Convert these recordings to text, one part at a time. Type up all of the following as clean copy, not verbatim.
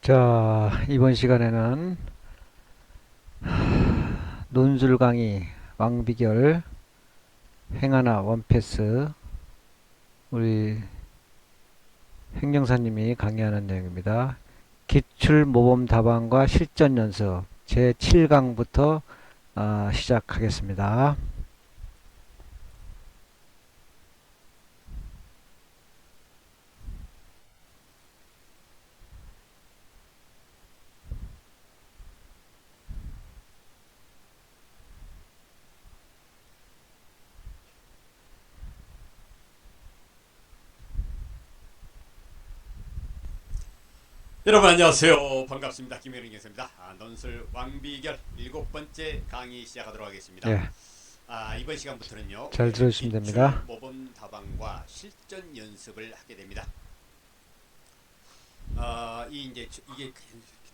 자, 이번 시간에는 논술 강의 왕비결 행하나 원패스 우리 행정사님이 강의하는 내용입니다. 기출 모범 답안과 실전 연습 제 7강부터 시작하겠습니다. 여러분 안녕하세요. 반갑습니다. 김혜령 교수입니다. 논술 왕비결 7번째 강의 시작하도록 하겠습니다. 예, 이번 시간부터는요. 잘 들으시면 됩니다. 모범 답안과 실전 연습을 하게 됩니다. 이게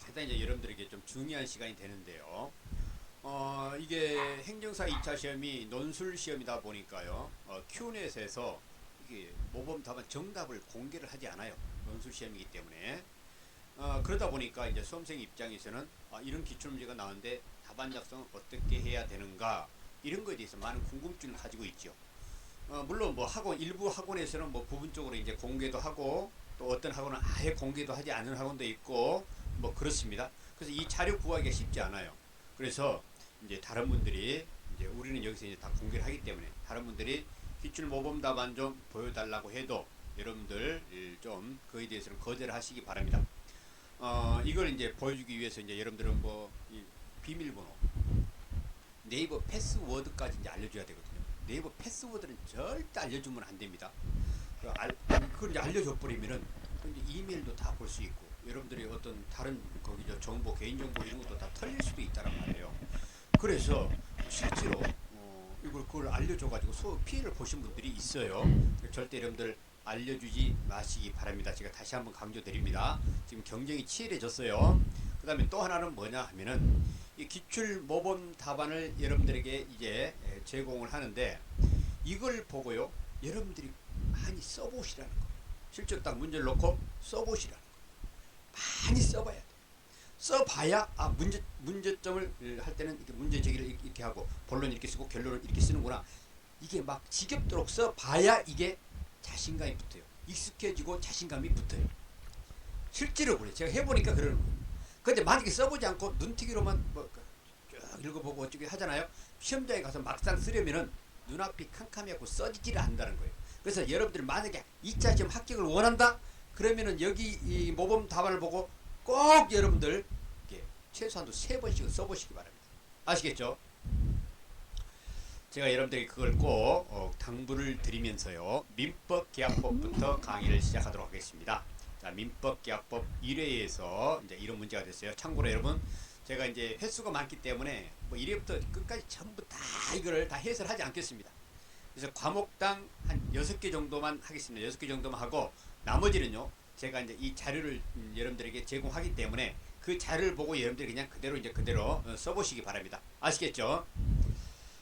대단히 이제 여러분들에게 좀 중요한 시간이 되는데요. 이게 행정사 2차 시험이 논술 시험이다 보니까요. Q&A에서 이게 모범 답안 정답을 공개를 하지 않아요. 논술 시험이기 때문에. 그러다 보니까 이제 수험생 입장에서는 이런 기출문제가 나오는데 답안 작성은 어떻게 해야 되는가 이런 거에 대해서 많은 궁금증을 가지고 있죠. 물론 뭐 일부 학원에서는 뭐 부분적으로 이제 공개도 하고 또 어떤 학원은 아예 공개도 하지 않는 학원도 있고 뭐 그렇습니다. 그래서 이 자료 구하기가 쉽지 않아요. 그래서 이제 다른 분들이 이제 우리는 여기서 이제 다 공개를 하기 때문에 다른 분들이 기출 모범 답안 좀 보여달라고 해도 여러분들 좀 그에 대해서는 거절을 하시기 바랍니다. 이걸 이제 보여주기 위해서 이제 여러분들은 뭐 이 비밀번호, 네이버 패스워드까지 이제 알려줘야 되거든요. 네이버 패스워드는 절대 알려주면 안 됩니다. 그걸 이제 알려줘 버리면은 이제 이메일도 다 볼 수 있고 여러분들이 어떤 다른 거기 정보, 개인정보 이런 것도 다 털릴 수도 있다란 말이에요. 그래서 실제로 그걸 알려줘가지고 피해를 보신 분들이 있어요. 절대 여러분들 알려주지 마시기 바랍니다. 제가 다시 한번 강조드립니다. 지금 경쟁이 치열해졌어요. 그 다음에 또 하나는 뭐냐 하면은 이 기출 모범 답안을 여러분들에게 이제 제공을 하는데 이걸 보고요 여러분들이 많이 써보시라는 거. 실제 딱 문제를 놓고 써보시라는 거. 많이 써봐야 돼. 써봐야 문제점을 할 때는 이렇게 문제 제기를 이렇게 하고 본론 이렇게 쓰고 결론을 이렇게 쓰는구나. 이게 막 지겹도록 써봐야 이게 자신감이 붙어요. 익숙해지고 자신감이 붙어요. 실제로 그래요. 제가 해보니까 그러는 거예요. 근데 만약에 써보지 않고 눈티기로만 쭉 읽어보고 어쩌게 하잖아요. 시험장에 가서 막상 쓰려면은 눈앞이 캄캄해갖고 써지지를 않는다는 거예요. 그래서 여러분들이 만약에 2차 시험 합격을 원한다? 그러면은 여기 이 모범 답안을 보고 꼭 여러분들 최소한도 3번씩은 써보시기 바랍니다. 아시겠죠? 제가 여러분들에게 그걸 꼭 당부를 드리면서요. 민법계약법부터 강의를 시작하도록 하겠습니다. 자, 민법계약법 1회에서 이제 이런 문제가 됐어요. 참고로 여러분, 제가 이제 횟수가 많기 때문에 뭐 1회부터 끝까지 전부 다 이거를 다 해설하지 않겠습니다. 그래서 과목당 한 6개 정도만 하겠습니다. 6개 정도만 하고 나머지는요. 제가 이제 이 자료를 여러분들에게 제공하기 때문에 그 자료를 보고 여러분들이 그냥 그대로 써보시기 바랍니다. 아시겠죠?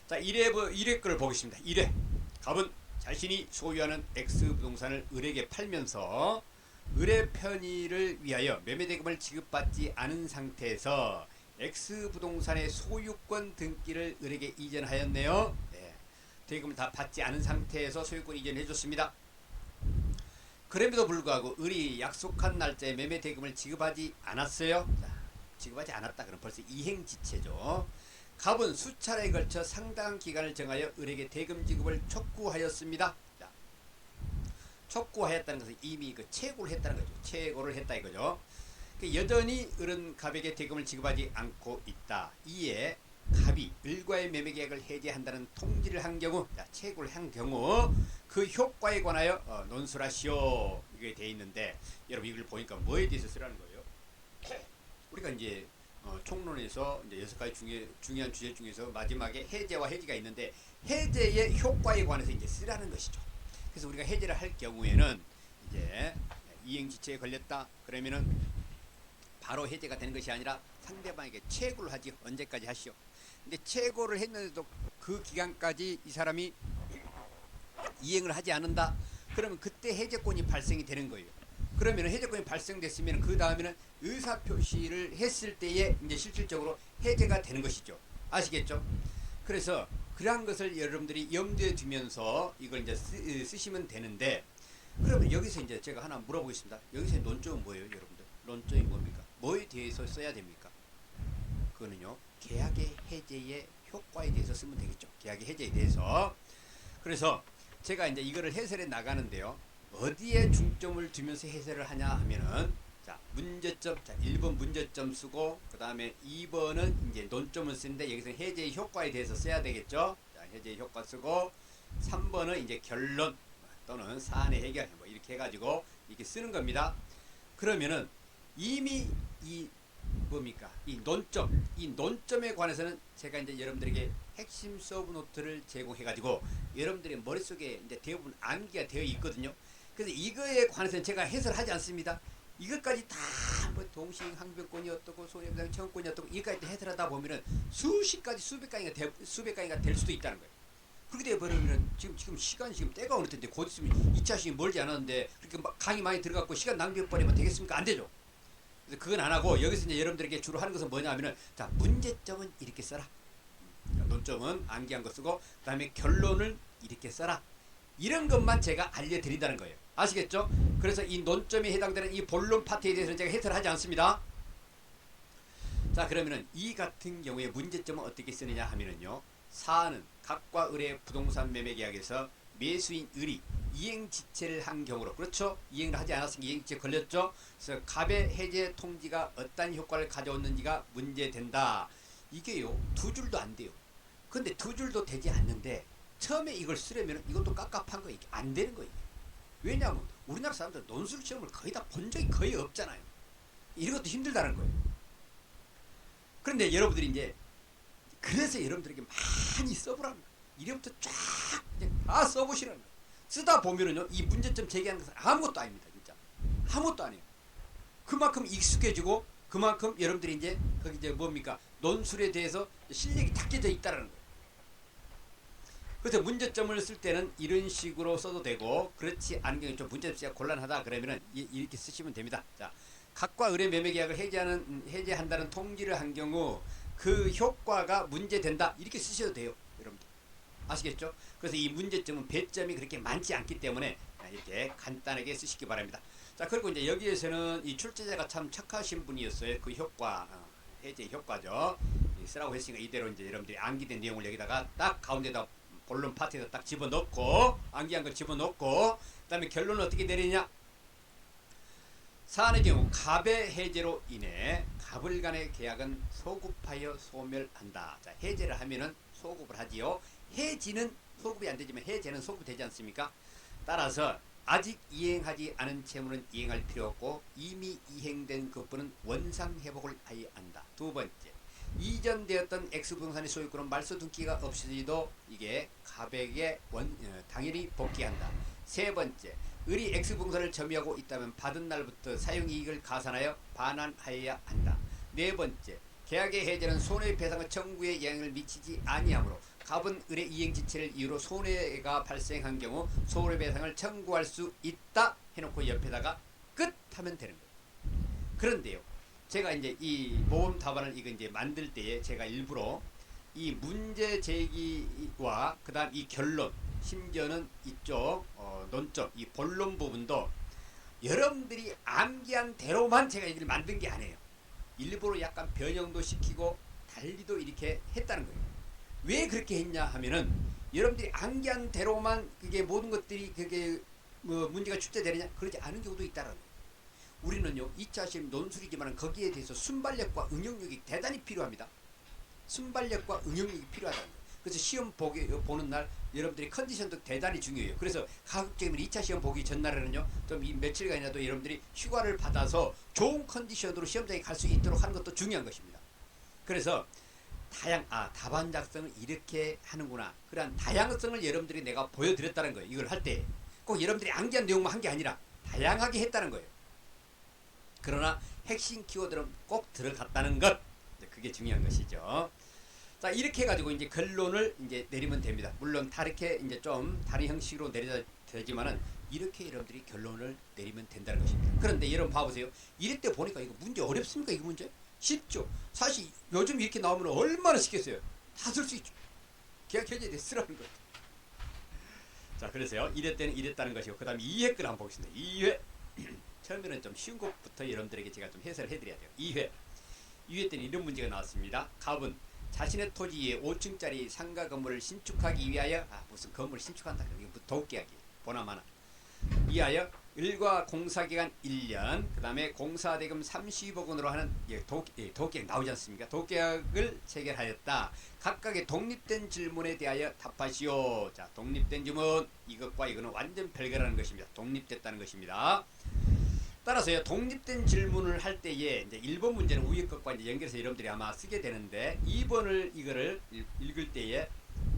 자, 1회 거를 보겠습니다. 1회. 갑은 자신이 소유하는 X 부동산을 을에게 팔면서 을의 편의를 위하여 매매대금을 지급받지 않은 상태에서 X 부동산의 소유권 등기를 을에게 이전하였네요. 네. 대금을 다 받지 않은 상태에서 소유권 이전해 줬습니다. 그럼에도 불구하고 을이 약속한 날짜에 매매대금을 지급하지 않았어요. 자, 지급하지 않았다. 그럼 벌써 이행지체죠. 갑은 수차례에 걸쳐 상당한 기간을 정하여 을에게 대금 지급을 촉구하였습니다. 자, 촉구하였다는 것은 이미 채고를 했다는 거죠. 채고를 했다 이거죠. 여전히 을은 갑에게 대금을 지급하지 않고 있다. 이에 갑이 을과의 매매 계약을 해제한다는 통지를 한 경우, 자, 채고를 한 경우 그 효과에 관하여 논술하시오 이게 돼 있는데 여러분 이걸 보니까 뭐에 대해서 쓰라는 거예요? 우리가 이제 총론에서 이제 6가지 중요한 주제 중에서 마지막에 해제와 해지가 있는데 해제의 효과에 관해서 이제 쓰라는 것이죠. 그래서 우리가 해제를 할 경우에는 이제 이행지체에 걸렸다 그러면은 바로 해제가 되는 것이 아니라 상대방에게 채고를 하지. 언제까지 하시오. 근데 채고를 했는데도 그 기간까지 이 사람이 이행을 하지 않는다. 그러면 그때 해제권이 발생이 되는 거예요. 그러면 해제권이 발생됐으면 그 다음에는 의사 표시를 했을 때에 이제 실질적으로 해제가 되는 것이죠. 아시겠죠? 그래서 그러한 것을 여러분들이 염두에 두면서 이걸 이제 쓰시면 되는데, 그러면 여기서 이제 제가 하나 물어보겠습니다. 여기서 논점은 뭐예요, 여러분들? 논점이 뭡니까? 뭐에 대해서 써야 됩니까? 그거는요, 계약의 해제의 효과에 대해서 쓰면 되겠죠. 계약의 해제에 대해서. 그래서 제가 이제 이거를 해설해 나가는데요. 어디에 중점을 두면서 해설을 하냐 하면은, 자, 문제점, 자, 1번 문제점 쓰고, 그 다음에 2번은 이제 논점을 쓰는데, 여기서 해제의 효과에 대해서 써야 되겠죠. 자, 해제의 효과 쓰고, 3번은 이제 결론 또는 사안의 해결, 뭐 이렇게 해가지고 이렇게 쓰는 겁니다. 그러면은 이미 이 뭡니까? 이 논점에 관해서는 제가 이제 여러분들에게 핵심 서브 노트를 제공해가지고 여러분들의 머릿속에 이제 대부분 암기가 되어 있거든요. 그래서 이거에 관해서는 제가 해설하지 않습니다. 이것까지 다 뭐 동시행 항변권이 어떻고 손해배상 청구권이 어떻고 이것까지 해설하다 보면은 수십 가지 수백 가지가 될 수도 있다는 거예요. 그렇게 되어버리면 지금 시간이 지금 때가 어느 텐데 곧 있으면 2차 시험이 멀지 않았는데 그렇게 막 강의 많이 들어갔고 시간 낭비해버리면 되겠습니까? 안 되죠. 그래서 그건 안 하고 여기서 이제 여러분들에게 주로 하는 것은 뭐냐 하면은, 자, 문제점은 이렇게 써라. 논점은 암기한 거 쓰고, 그 다음에 결론을 이렇게 써라. 이런 것만 제가 알려드린다는 거예요. 아시겠죠? 그래서 이 논점에 해당되는 이 본론 파트에 대해서는 제가 해설을 하지 않습니다. 자, 그러면은 이 같은 경우에 문제점은 어떻게 쓰느냐 하면은요, 사안은 각과 을의 부동산 매매 계약에서 매수인 을이 이행지체를 한 경우로, 그렇죠? 이행을 하지 않았으니까 이행지체 걸렸죠? 그래서 갑의 해제 통지가 어떤 효과를 가져왔는지가 문제된다. 이게요, 두 줄도 안 돼요. 근데 두 줄도 되지 않는데 처음에 이걸 쓰려면 이것도 깝깝한 거, 이게 안 되는 거예요. 왜냐하면 우리나라 사람들 논술 시험을 거의 다 본 적이 거의 없잖아요. 이런 것도 힘들다는 거예요. 그런데 여러분들이 이제, 그래서 여러분들에게 많이 써보랍니다. 이래부터 쫙 다 써보시라는 거예요. 쓰다 보면은요, 이 문제점 제기하는 것은 아무것도 아닙니다. 진짜 아무것도 아니에요. 그만큼 익숙해지고 그만큼 여러분들이 이제 거기 이제 뭡니까, 논술에 대해서 실력이 닦여져 있다는 거예요. 그래서 문제점을 쓸 때는 이런 식으로 써도 되고, 그렇지 않은 경우에 좀 문제점 쓰기가 곤란하다 그러면은 이렇게 쓰시면 됩니다. 자, 각과 을의 매매 계약을 해제한다는 통지를 한 경우 그 효과가 문제된다, 이렇게 쓰셔도 돼요, 여러분들. 아시겠죠? 그래서 이 문제점은 배점이 그렇게 많지 않기 때문에 이렇게 간단하게 쓰시기 바랍니다. 자, 그리고 이제 여기에서는 이 출제자가 참 착하신 분이었어요. 그 효과, 해제 효과죠. 쓰라고 했으니까 이대로 이제 여러분들이 암기된 내용을 여기다가 딱 가운데다 본론 파트에다 딱 집어넣고, 암기한 걸 집어넣고, 그 다음에 결론은 어떻게 내리냐? 사안의 경우 갑의 해제로 인해 갑을 간의 계약은 소급하여 소멸한다. 자, 해제를 하면은 소급을 하지요. 해지는 소급이 안 되지만 해제는 소급이 되지 않습니까? 따라서 아직 이행하지 않은 채무는 이행할 필요 없고, 이미 이행된 것분은 원상 회복을 하여야 한다. 두 번째, 이전되었던 X부동산의 소유권은 말소 등기가 없이도 이게 갑에게 당연히 복귀한다. 세 번째, 을이 X부동산을 점유하고 있다면 받은 날부터 사용이익을 가산하여 반환하여야 한다. 네 번째, 계약의 해제는 손해배상의 청구에 영향을 미치지 아니하므로 갑은 을의 이행지체를 이유로 손해가 발생한 경우 손해배상을 청구할 수 있다 해놓고 옆에다가 끝 하면 되는 거예요. 그런데요, 제가 이제 이 모범 답안을 이거 이제 만들 때에 제가 일부러 이 문제 제기와 그 다음 이 결론, 심지어는 이쪽 논점, 이 본론 부분도 여러분들이 암기한 대로만 제가 이걸 만든 게 아니에요. 일부러 약간 변형도 시키고 달리도 이렇게 했다는 거예요. 왜 그렇게 했냐 하면은, 여러분들이 암기한 대로만 그게 모든 것들이 그게 뭐 문제가 출제되느냐, 그러지 않은 경우도 있다는 거예요. 우리는요, 2차 시험 논술이지만 거기에 대해서 순발력과 응용력이 대단히 필요합니다. 순발력과 응용력이 필요하다는 거예요. 그래서 시험 보는 날 여러분들이 컨디션도 대단히 중요해요. 그래서 가급적이면 2차 시험 보기 전날에는요, 좀 이 며칠간이라도 여러분들이 휴가를 받아서 좋은 컨디션으로 시험장에 갈 수 있도록 하는 것도 중요한 것입니다. 그래서 답안 작성을 이렇게 하는구나, 그런 다양성을 여러분들이 내가 보여드렸다는 거예요. 이걸 할 때 꼭 여러분들이 암기한 내용만 한 게 아니라 다양하게 했다는 거예요. 그러나 핵심 키워드는 꼭 들어갔다는 것, 그게 중요한 것이죠. 자, 이렇게 해가지고 이제 결론을 이제 내리면 됩니다. 물론 다르게 이제 좀 다른 형식으로 내려야 되지만은 이렇게 여러분들이 결론을 내리면 된다는 것입니다. 그런데 여러분 봐보세요. 이럴 때 보니까 이거 문제 어렵습니까? 이거 문제? 쉽죠. 사실 요즘 이렇게 나오면 얼마나 쉽겠어요. 다 쓸 수 있죠. 계약 해제에 대해 쓰라는 거죠. 자, 그래서요. 이랬때는 이랬다는 것이고, 그 다음에 2회 걸 한번 보겠습니다. 2회. 처음에는 좀 쉬운 것부터 여러분들에게 제가 좀 해설을 해드려야 돼요. 2회 때는 이런 문제가 나왔습니다. 갑은 자신의 토지에 5층짜리 상가 건물을 신축하기 위하여, 무슨 건물을 신축한다. 이게 도계약이에요. 보나마나. 이하여 일과 공사기간 1년, 그 다음에 공사대금 30억 원으로 하는 도계약 나오지 않습니까? 도계약을 체결하였다. 각각의 독립된 질문에 대하여 답하시오. 자, 독립된 질문, 이것과 이거는 완전 별개라는 것입니다. 독립됐다는 것입니다. 따라서요, 독립된 질문을 할 때에 이제 1번 문제는 위에 것과 이제 연결해서 여러분들이 아마 쓰게 되는데, 2번을 이거를 읽을 때에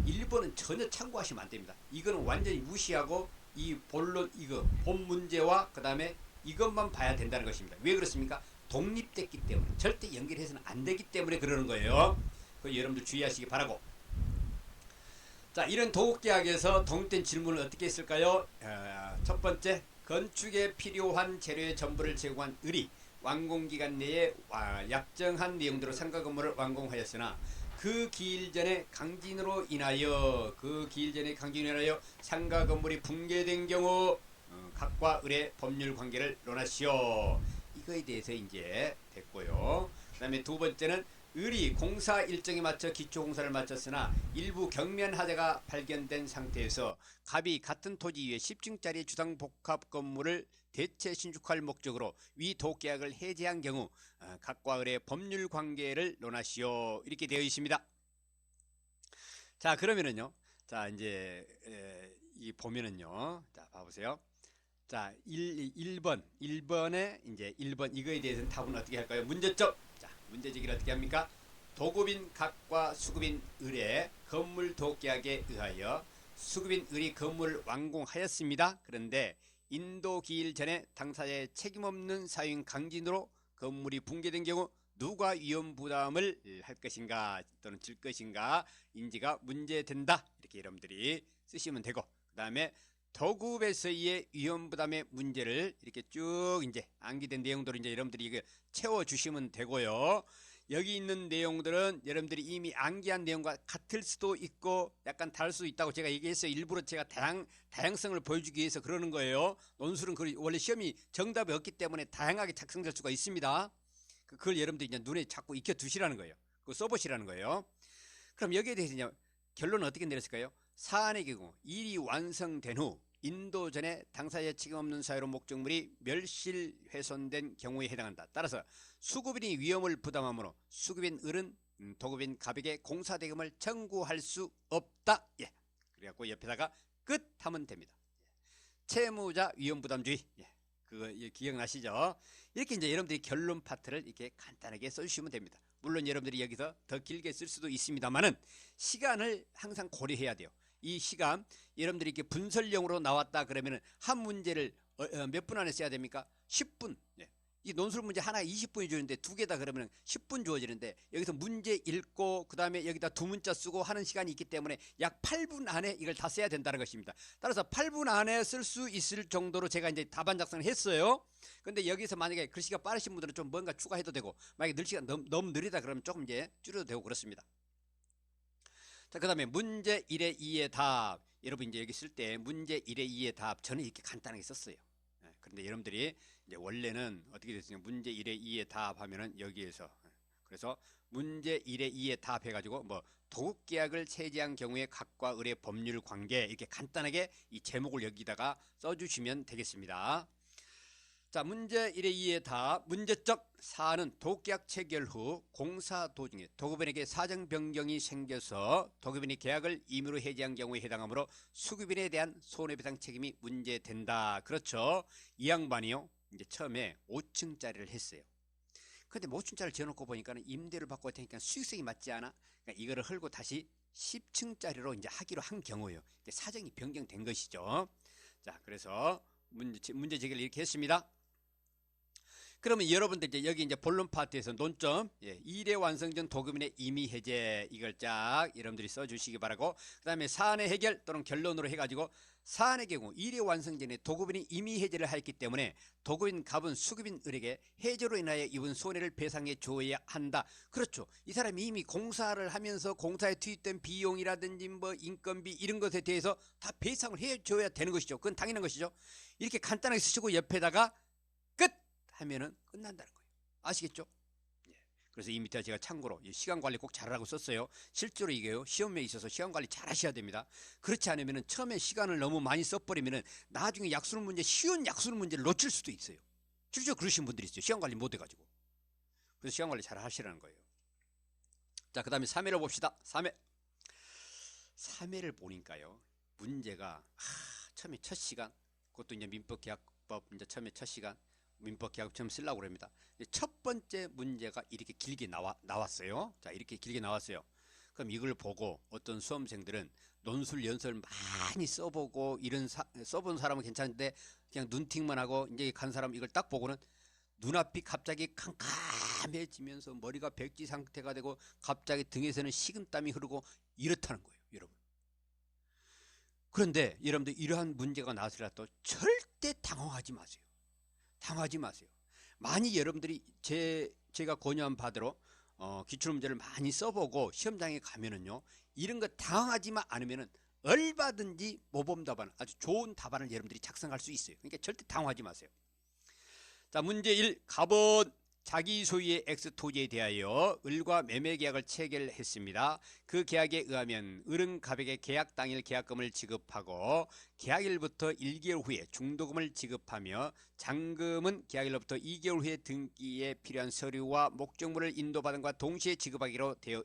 1번은 전혀 참고하시면 안 됩니다. 이거는 완전히 무시하고 이 본론 이거 본 문제와 그 다음에 이것만 봐야 된다는 것입니다. 왜 그렇습니까? 독립됐기 때문에 절대 연결해서는 안 되기 때문에 그러는 거예요. 그 여러분들 주의하시기 바라고. 자, 이런 도급계약에서 독립된 질문을 어떻게 했을까요? 첫 번째, 건축에 필요한 재료의 전부를 제공한 을이 완공기간 내에 약정한 내용대로 상가 건물을 완공하였으나 그 기일 전에 강진으로 인하여 상가 건물이 붕괴된 경우 각과 을의 법률 관계를 논하시오. 이거에 대해서 이제 됐고요. 그 다음에 두 번째는 을이 공사 일정에 맞춰 기초공사를 마쳤으나 일부 경면 하자가 발견된 상태에서 갑이 같은 토지 위에 10층짜리 주상복합 건물을 대체 신축할 목적으로 위 도계약을 해제한 경우 각과 을의 법률 관계를 논하시오. 이렇게 되어 있습니다. 자, 그러면은요. 자, 이제 이 보면은요. 자, 봐보세요. 자, 1번에 이제 1번 이거에 대해서는 답은 어떻게 할까요? 문제점. 자, 문제제기를 어떻게 합니까? 도급인 각과 수급인 을의 건물 도계약에 의하여 수급인 을이 건물을 완공하였습니다. 그런데 인도 기일 전에 당사자의 책임없는 사유인 강진으로 건물이 붕괴된 경우 누가 위험 부담을 할 것인가 또는 질 것인가 인지가 문제된다. 이렇게 여러분들이 쓰시면 되고, 그 다음에 도급에서의 위험 부담의 문제를 이렇게 쭉 이제 암기된 내용들을 이제 여러분들이 이게 채워 주시면 되고요. 여기 있는 내용들은 여러분들이 이미 암기한 내용과 같을 수도 있고 약간 다를 수도 있다고 제가 얘기했어요. 일부러 제가 다양성을 보여주기 위해서 그러는 거예요. 논술은 원래 시험이 정답이 없기 때문에 다양하게 작성될 수가 있습니다. 그걸 여러분들이 이제 눈에 자꾸 익혀 두시라는 거예요. 그거 써보시라는 거예요. 그럼 여기에 대해서 이제 결론은 어떻게 내렸을까요? 사안의 경우 일이 완성된 후 인도 전에 당사자의 책임 없는 사유로 목적물이 멸실 훼손된 경우에 해당한다. 따라서 수급인이 위험을 부담하므로 수급인 을은 도급인 갑에게 공사대금을 청구할 수 없다. 예. 그래갖고 옆에다가 끝 하면 됩니다. 채무자 위험부담주의. 예. 그거 기억나시죠? 이렇게 이제 여러분들이 결론 파트를 이렇게 간단하게 써주시면 됩니다. 물론 여러분들이 여기서 더 길게 쓸 수도 있습니다만은 시간을 항상 고려해야 돼요. 이 시간 여러분들이 이렇게 분설령으로 나왔다 그러면은 한 문제를 몇 분 안에 써야 됩니까? 10분. 예. 이 논술 문제 하나에 20분이 주는데 두 개다 그러면 10분 주어지는데 여기서 문제 읽고 그 다음에 여기다 두 문자 쓰고 하는 시간이 있기 때문에 약 8분 안에 이걸 다 써야 된다는 것입니다. 따라서 8분 안에 쓸 수 있을 정도로 제가 이제 답안 작성을 했어요. 근데 여기서 만약에 글씨가 빠르신 분들은 좀 뭔가 추가해도 되고, 만약에 글씨가 너무 느리다 그러면 조금 이제 줄여도 되고 그렇습니다. 자, 그 다음에 문제 1의 2의 답. 여러분 이제 여기 쓸 때 문제 1의 2의 답 저는 이렇게 간단하게 썼어요. 그런데 여러분들이 이제 원래는 어떻게 됐으냐, 문제 1의 2의 답 하면은 여기에서, 그래서 문제 1의 2의 답 해가지고 뭐 도급계약을 체제한 경우에 각과 을의 법률 관계 이렇게 간단하게 이 제목을 여기다가 써주시면 되겠습니다. 자, 문제 1의 2의 답. 문제점. 사안은 도급계약 체결 후 공사 도중에 도급인에게 사정 변경이 생겨서 도급인이 계약을 임의로 해지한 경우에 해당하므로 수급인에 대한 손해배상 책임이 문제된다. 그렇죠. 이 양반이요, 이제 처음에 5층짜리를 했어요. 근데 5층짜리를 지어놓고 보니까 임대를 받고 할 테니까 수익성이 맞지 않아? 그러니까 이거를 헐고 다시 10층짜리로 이제 하기로 한 경우예요. 사정이 변경된 것이죠. 자, 그래서 문제 제기를 이렇게 했습니다. 그러면 여러분들 이제 여기 이제 본론 파트에서 논점, 일의 완성 전 도급인의 임의 해제 이걸 쫙 여러분들이 써주시기 바라고, 그 다음에 사안의 해결 또는 결론으로 해가지고 사안의 경우 일의 완성 전에 도급인이 임의 해제를 하였기 때문에 도급인 갑은 수급인 을에게 해제로 인하여 입은 손해를 배상해 줘야 한다. 그렇죠. 이 사람이 이미 공사를 하면서 공사에 투입된 비용이라든지 뭐 인건비 이런 것에 대해서 다 배상을 해 줘야 되는 것이죠. 그건 당연한 것이죠. 이렇게 간단하게 쓰시고 옆에다가 끝 하면은 끝난다는 거예요. 아시겠죠? 그래서 이 밑에 제가 참고로 시간 관리 꼭 잘하라고 썼어요. 실제로 이게요, 시험에 있어서 시간 관리 잘 하셔야 됩니다. 그렇지 않으면은 처음에 시간을 너무 많이 써버리면은 나중에 약술 문제, 쉬운 약술 문제를 놓칠 수도 있어요. 실제로 그러신 분들이 있어요. 시간 관리 못 해가지고. 그래서 시간 관리 잘 하시라는 거예요. 자, 그 다음에 3회를 봅시다. 3회. 3회를 보니까요, 문제가 처음에 첫 시간, 그것도 이제 민법계약법 이제 처음에 첫 시간 민법계약법 처음 쓰려고 그럽니다. 첫 번째 문제가 이렇게 길게 나왔어요. 자, 이렇게 길게 나왔어요. 그럼 이걸 보고 어떤 수험생들은 논술 연설 많이 써보고 써본 사람은 괜찮은데 그냥 눈팅만 하고 이제 간 사람 이걸 딱 보고는 눈앞이 갑자기 캄캄해지면서 머리가 백지 상태가 되고 갑자기 등에서는 식은땀이 흐르고 이렇다는 거예요, 여러분. 그런데 여러분들 이러한 문제가 나서라도 절대 당황하지 마세요. 당하지 마세요. 많이 여러분들이 제가 권유한 바대로 기출문제를 많이 써보고 시험장에 가면은요, 이런 거 당황하지만 않으면은 얼마든지 모범 답안, 아주 좋은 답안을 여러분들이 작성할 수 있어요. 그러니까 절대 당황하지 마세요. 자, 문제 1. 갑은 자기 소유의 X토지에 대하여 을과 매매계약을 체결했습니다. 그 계약에 의하면 을은 갑에게 계약 당일 계약금을 지급하고 계약일부터 1개월 후에 중도금을 지급하며 잔금은 계약일로부터 2개월 후에 등기에 필요한 서류와 목적물을 인도받은과 동시에 지급하기로 되어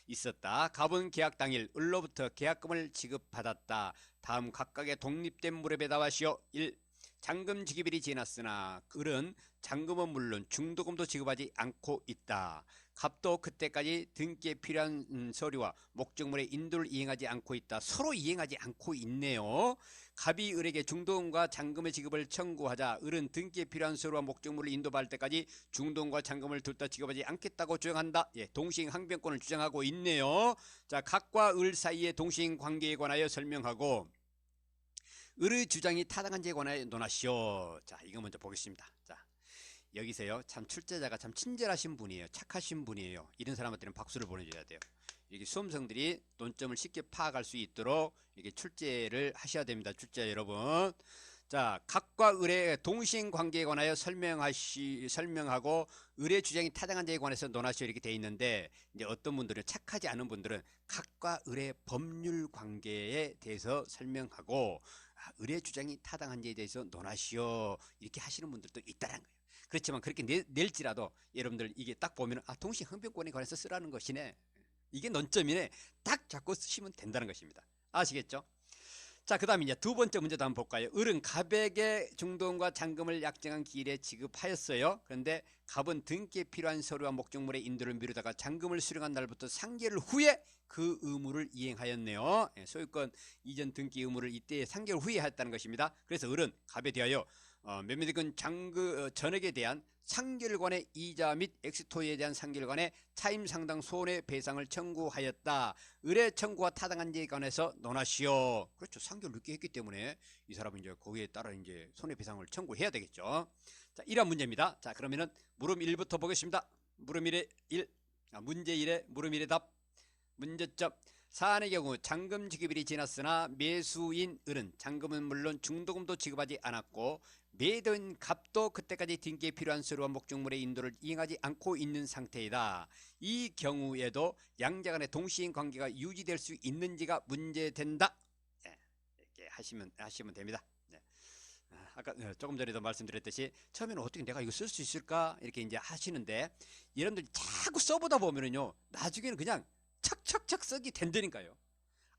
있었다. 갑은 계약 당일 을로부터 계약금을 지급받았다. 다음 각각의 독립된 무렵에 답하시오. 1. 잔금 지급일이 지났으나 을은 잔금은 물론 중도금도 지급하지 않고 있다. 갑도 그때까지 등기에 필요한 서류와 목적물의 인도를 이행하지 않고 있다. 서로 이행하지 않고 있네요. 갑이 을에게 중도금과 잔금의 지급을 청구하자 을은 등기에 필요한 서류와 목적물을 인도받을 때까지 중도금과 잔금을 둘 다 지급하지 않겠다고 주장한다. 동시행 항변권을 주장하고 있네요. 자, 갑과 을 사이의 동시행 관계에 관하여 설명하고 을의 주장이 타당한지에 관하여 논하시오. 자, 이거 먼저 보겠습니다. 자, 여기서요, 참 출제자가 참 친절하신 분이에요. 착하신 분이에요. 이런 사람한테는 박수를 보내줘야 돼요. 이렇게 수험생들이 논점을 쉽게 파악할 수 있도록 이렇게 출제를 하셔야 됩니다. 출제자 여러분. 자, 갑과 을의 동시행 관계에 관하여 설명하고 을의 주장이 타당한지에 관해서 논하시오 이렇게 돼 있는데, 이제 어떤 분들은, 착하지 않은 분들은 갑과 을의 법률 관계에 대해서 설명하고 을의 주장이 타당한지에 대해서 논하시오 이렇게 하시는 분들도 있다는 거예요. 그렇지만 그렇게 낼지라도 여러분들 이게 딱 보면 동시행 항변권에 관해서 쓰라는 것이네, 이게 논점이네, 딱 잡고 쓰시면 된다는 것입니다. 아시겠죠? 자, 그 다음에 이제 두 번째 문제도 한번 볼까요? 을은 갑에게 중도금과 잔금을 약정한 기일에 지급하였어요. 그런데 갑은 등기에 필요한 서류와 목적물의 인도를 미루다가 잔금을 수령한 날부터 3개월 후에 그 의무를 이행하였네요. 소유권 이전 등기 의무를 이때 3개월 후에 했다는 것입니다. 그래서 을은 갑에 대하여 매매대금 전액에 대한 상결관의 이자 및 엑스토에 대한 상결관의 차임 상당 손해배상을 청구하였다. 을의 청구가 타당한지에 관해서 논하시오. 그렇죠. 상결 늦게 했기 때문에 이 사람은 이제 거기에 따라 이제 손해배상을 청구해야 되겠죠. 자, 이런 문제입니다. 자, 그러면은 물음 1부터 보겠습니다. 물음 1의 1. 문제 1의 물음 1의 답. 문제점. 사안의 경우 잔금 지급일이 지났으나 매수인 을은 잔금은 물론 중도금도 지급하지 않았고 매도인 갑도 그때까지 등기에 필요한 서류와 목적물의 인도를 이행하지 않고 있는 상태이다. 이 경우에도 양자 간의 동시행 관계가 유지될 수 있는지가 문제된다. 이렇게 하시면 됩니다. 아까 조금 전에도 말씀드렸듯이 처음에는 어떻게 내가 이거 쓸 수 있을까 이렇게 이제 하시는데, 여러분들이 자꾸 써보다 보면은요, 나중에는 그냥 착착착 쓰기 된다니까요.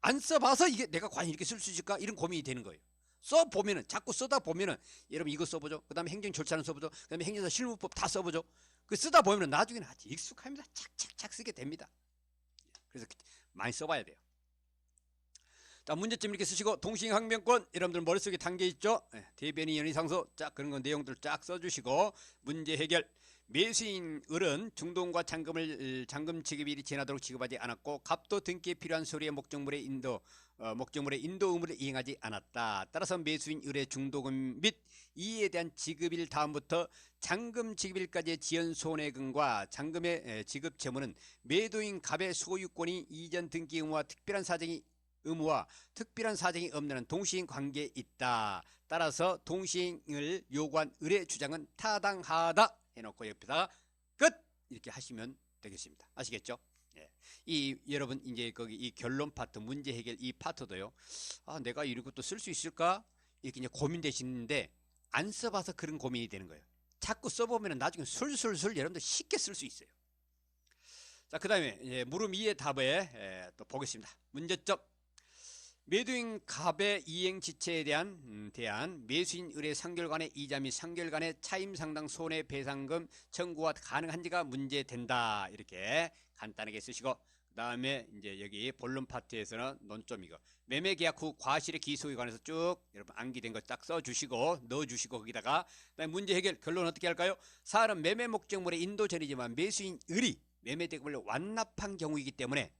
안 써봐서 이게 내가 과연 이렇게 쓸 수 있을까 이런 고민이 되는 거예요. 써보면은, 자꾸 쓰다 보면은, 여러분 이거 써보죠. 그 다음에 행정 절차는 써보죠. 그 다음에 행정사 실무법 다 써보죠. 그 쓰다 보면은 나중에는 아주 익숙합니다. 착착착 쓰게 됩니다. 그래서 많이 써봐야 돼요. 자, 문제점 이렇게 쓰시고 동시행항변권 여러분들 머릿속에 담겨 있죠? 대변인 연이상소 쫙 그런 거 내용들 쫙 써주시고 문제 해결. 매수인 을은 중도금과 잔금 지급일이 지나도록 지급하지 않았고 값도 등기에 필요한 서류의 목적물의 인도 의무를 이행하지 않았다. 따라서 매수인 을의 중도금 및 이에 대한 지급일 다음부터 잔금 지급일까지의 지연 손해금과 잔금의 지급 채무는 매도인 갑의 소유권이 이전 등기 의무와 특별한 사정이 없는 동시행 관계에 있다. 따라서 동시행을 요구한 을의 주장은 타당하다. 해놓고 옆에다가 끝 이렇게 하시면 되겠습니다. 아시겠죠? 예. 여러분 이제 거기 이 결론 파트 문제 해결 이 파트도요. 아, 내가 이런 것도 쓸 수 있을까? 이렇게 이제 고민되시는데 안 써봐서 그런 고민이 되는 거예요. 자꾸 써보면 나중에 술술술 여러분들 쉽게 쓸 수 있어요. 자, 그다음에 물음 2의 답에 또 보겠습니다. 문제점. 매도인 갑의 이행 지체에 대한 매수인 을의 상결간의 이자 및 상결간의 차임 상당 손해배상금 청구가 가능한지가 문제된다. 이렇게 간단하게 쓰시고 그 다음에 이제 여기 본론 파트에서는 논점이고 매매 계약 후 과실의 기소에 관해서 쭉 여러분 암기된 거 딱 써주시고 넣어주시고 거기다가 그다음에 문제 해결 결론 어떻게 할까요? 사안은 매매 목적물의 인도 전이지만 매수인 을이 매매 대금을 완납한 경우이기 때문에